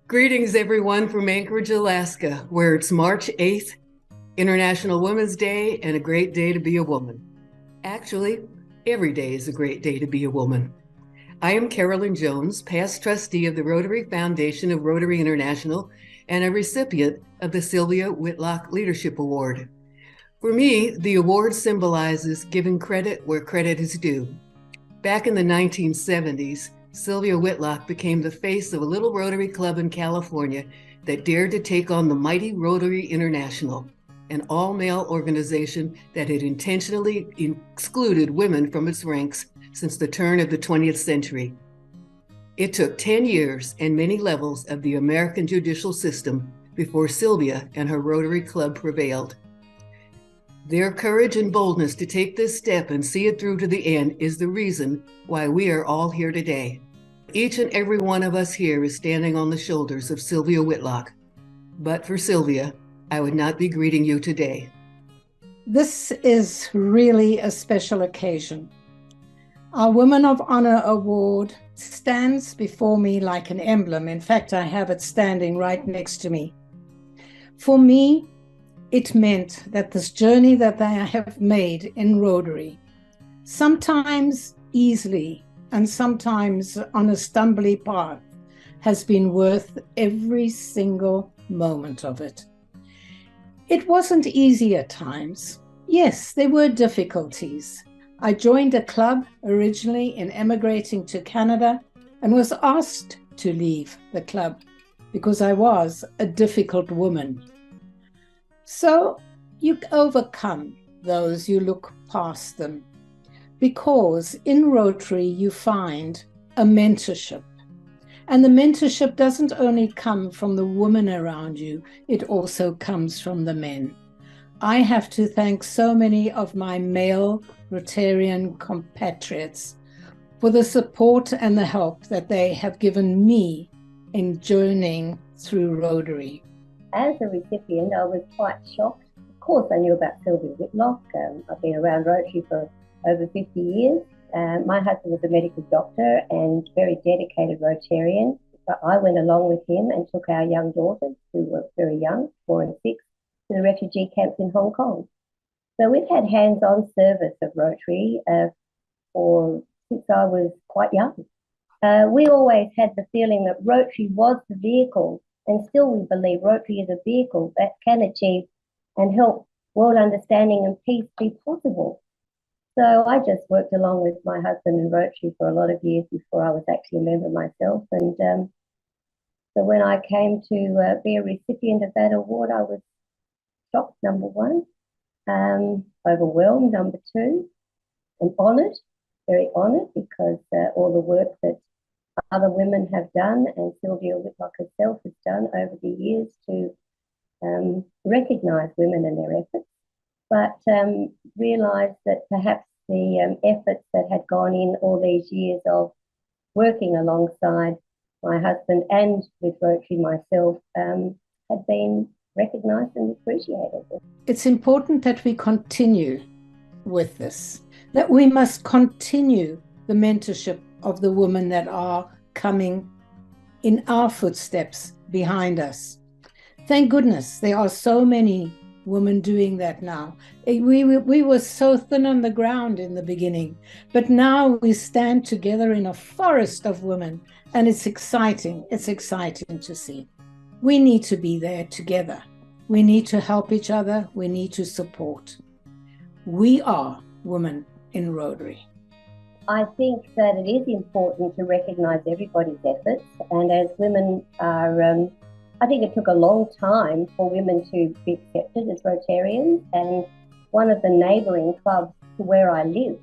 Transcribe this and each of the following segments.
Greetings, everyone, from Anchorage, Alaska, where it's March 8th, International Women's Day, and a great day to be a woman. Actually, every day is a great day to be a woman. I am Carolyn Jones, past trustee of the Rotary Foundation of Rotary International and a recipient of the Sylvia Whitlock Leadership Award. For me, the award symbolizes giving credit where credit is due. Back in the 1970s, Sylvia Whitlock became the face of a little Rotary club in California that dared to take on the mighty Rotary International, an all-male organization that had intentionally excluded women from its ranks since the turn of the 20th century. It took 10 years and many levels of the American judicial system before Sylvia and her Rotary Club prevailed. Their courage and boldness to take this step and see it through to the end is the reason why we are all here today. Each and every one of us here is standing on the shoulders of Sylvia Whitlock. But for Sylvia, I would not be greeting you today. This is really a special occasion. Our Women of Honor Award stands before me like an emblem. In fact, I have it standing right next to me. For me, it meant that this journey that I have made in Rotary, sometimes easily and sometimes on a stumbly path, has been worth every single moment of it. It wasn't easy at times. Yes, there were difficulties. I joined a club originally in emigrating to Canada and was asked to leave the club because I was a difficult woman. So you overcome those, you look past them, because in Rotary you find a mentorship. And the mentorship doesn't only come from the women around you, it also comes from the men. I have to thank so many of my male Rotarian compatriots for the support and the help that they have given me in journeying through Rotary. As a recipient, I was quite shocked. Of course, I knew about Sylvia Whitlock. I've been around Rotary for over 50 years. My husband was a medical doctor and very dedicated Rotarian. But I went along with him and took our young daughters, who were very young, 4 and 6, to the refugee camps in Hong Kong. So we've had hands-on service of Rotary since I was quite young. We always had the feeling that Rotary was the vehicle, and still we believe Rotary is a vehicle that can achieve and help world understanding and peace be possible. So I just worked along with my husband in Rotary for a lot of years before I was actually a member myself. And so when I came to be a recipient of that award, I was shocked, number one, overwhelmed, number two, and honoured, very honoured, because all the work that other women have done and Sylvia Whitlock herself has done over the years to recognise women and their efforts, but realise that perhaps the efforts that had gone in all these years of working alongside my husband and with Rotary myself had been recognised and appreciated. It's important that we continue with this, that we must continue the mentorship of the women that are coming in our footsteps behind us. Thank goodness there are so many women doing that now. We were so thin on the ground in the beginning, but now we stand together in a forest of women, and it's exciting. It's exciting to see. We need to be there together. We need to help each other. We need to support. We are women in Rotary. I think that it is important to recognise everybody's efforts, and as women are, I think it took a long time for women to be accepted as Rotarians, and one of the neighbouring clubs to where I live,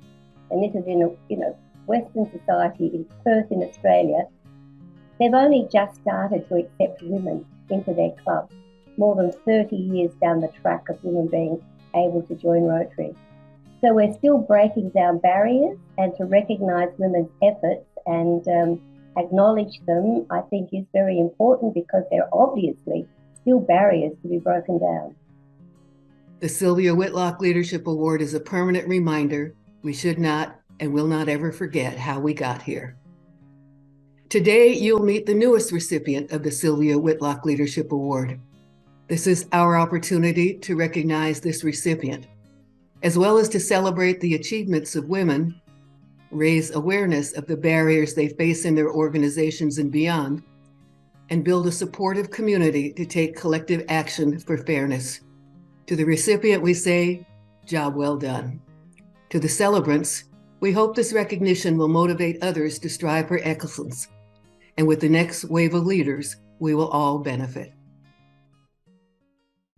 and this is in a Western society in Perth in Australia, they've only just started to accept women into their club, more than 30 years down the track of women being able to join Rotary. So we're still breaking down barriers, and to recognise women's efforts and acknowledge them, I think, is very important, because there are obviously still barriers to be broken down. The Sylvia Whitlock Leadership Award is a permanent reminder we should not and will not ever forget how we got here. Today, you'll meet the newest recipient of the Sylvia Whitlock Leadership Award. This is our opportunity to recognize this recipient, as well as to celebrate the achievements of women, raise awareness of the barriers they face in their organizations and beyond, and build a supportive community to take collective action for fairness. To the recipient, we say, job well done. To the celebrants, we hope this recognition will motivate others to strive for excellence. And with the next wave of leaders, we will all benefit.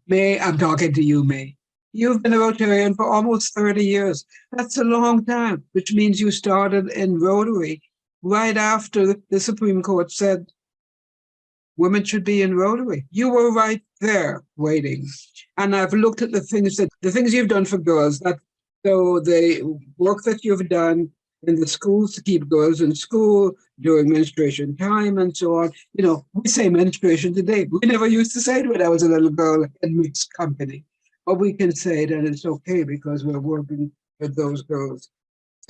May, I'm talking to you, May. You've been a Rotarian for almost 30 years. That's a long time, which means you started in Rotary right after the Supreme Court said women should be in Rotary. You were right there waiting. And I've looked at the things you've done for girls, so the work that you've done in the schools to keep girls in school during menstruation time and so on. You know, we say menstruation today. We never used to say it when I was a little girl in mixed company. But we can say it, and it's okay because we're working with those girls.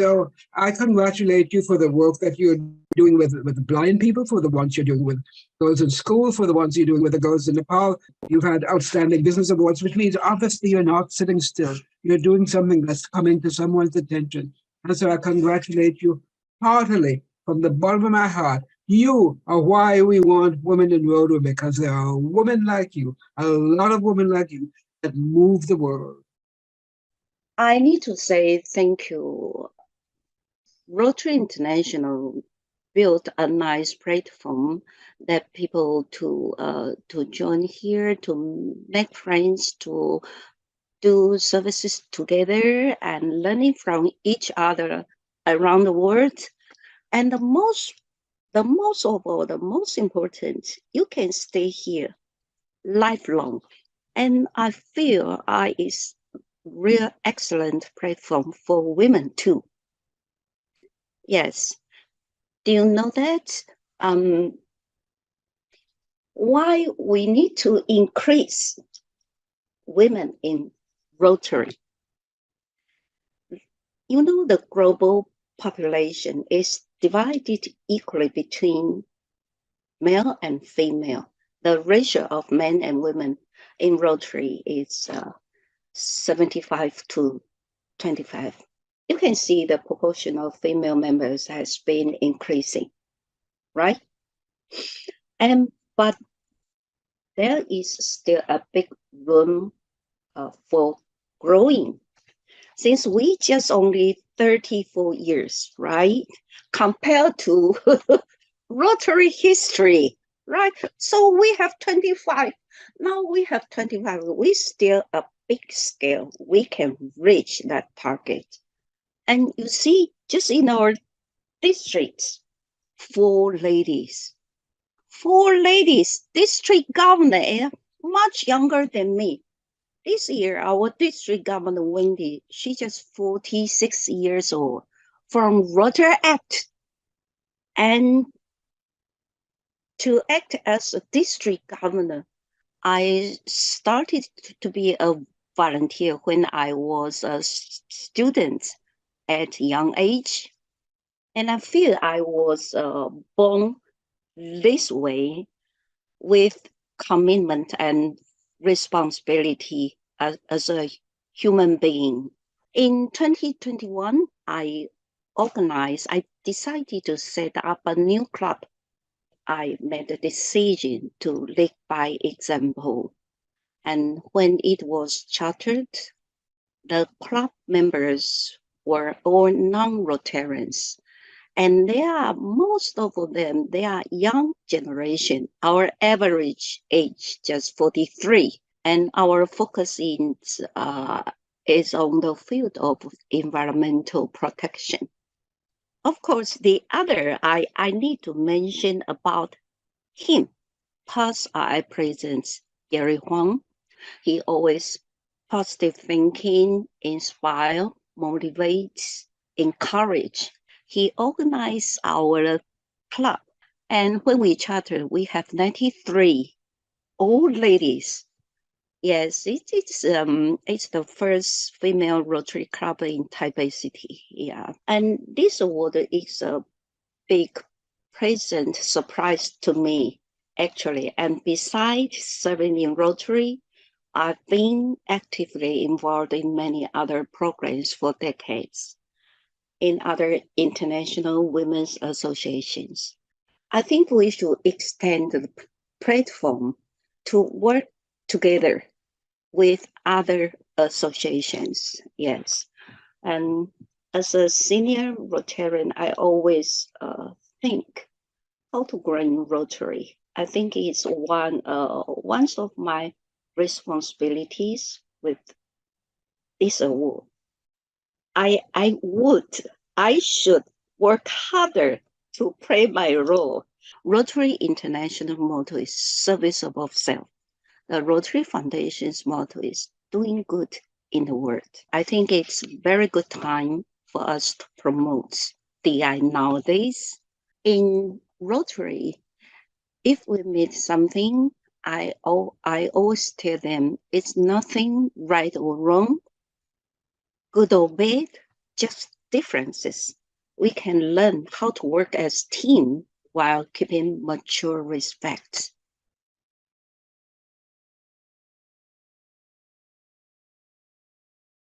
So I congratulate you for the work that you're doing with blind people, for the ones you're doing with girls in school, for the ones you're doing with the girls in Nepal. You've had outstanding business awards, which means obviously you're not sitting still. You're doing something that's coming to someone's attention. And so I congratulate you heartily from the bottom of my heart. You are why we want women in Rotary, because there are women like you, a lot of women like you, that move the world. I need to say thank you. Rotary International built a nice platform that people to join here, to make friends, to do services together and learning from each other around the world. And the most of all, the most important, you can stay here lifelong. And I feel is real excellent platform for women too. Yes. Do you know that? Why we need to increase women in Rotary? You know, the global population is divided equally between male and female. The ratio of men and women in Rotary is 75 to 25. You can see the proportion of female members has been increasing, right? But there is still a big room for growing. Since we just only 34 years, right? Compared to Rotary history, right? So we have 25. Now we have 25. We still a big scale. We can reach that target. And you see, just in our districts, 4 ladies. 4 ladies, district governor, much younger than me. This year, our district governor, Wendy, she's just 46 years old, from Rotary Act. And to act as a district governor, I started to be a volunteer when I was a student at a young age. And I feel I was born this way with commitment and responsibility as a human being. In 2021, I decided to set up a new club. I made a decision to lead by example. And when it was chartered, the club members were all non-Rotarians. And most of them, they are young generation. Our average age just 43. And our focus is on the field of environmental protection. Of course, the other I need to mention about him. Past President Gary Huang. He always positive thinking, inspire, motivate, encourage. He organized our club. And when we chartered, we have 93 old ladies. Yes, it's the first female Rotary club in Taipei City. Yeah, and this award is a big pleasant surprise to me, actually. And besides serving in Rotary, I've been actively involved in many other programs for decades in other international women's associations. I think we should extend the platform to work together with other associations. Yes. And as a senior Rotarian, I always think how to grow in Rotary. I think it's one of my responsibilities with this award. I should work harder to play my role. Rotary International motto is service above self. The Rotary Foundation's motto is doing good in the world. I think it's a very good time for us to promote DI nowadays. In Rotary, if we meet something, I always tell them it's nothing right or wrong, good or bad, just differences. We can learn how to work as a team while keeping mutual respect.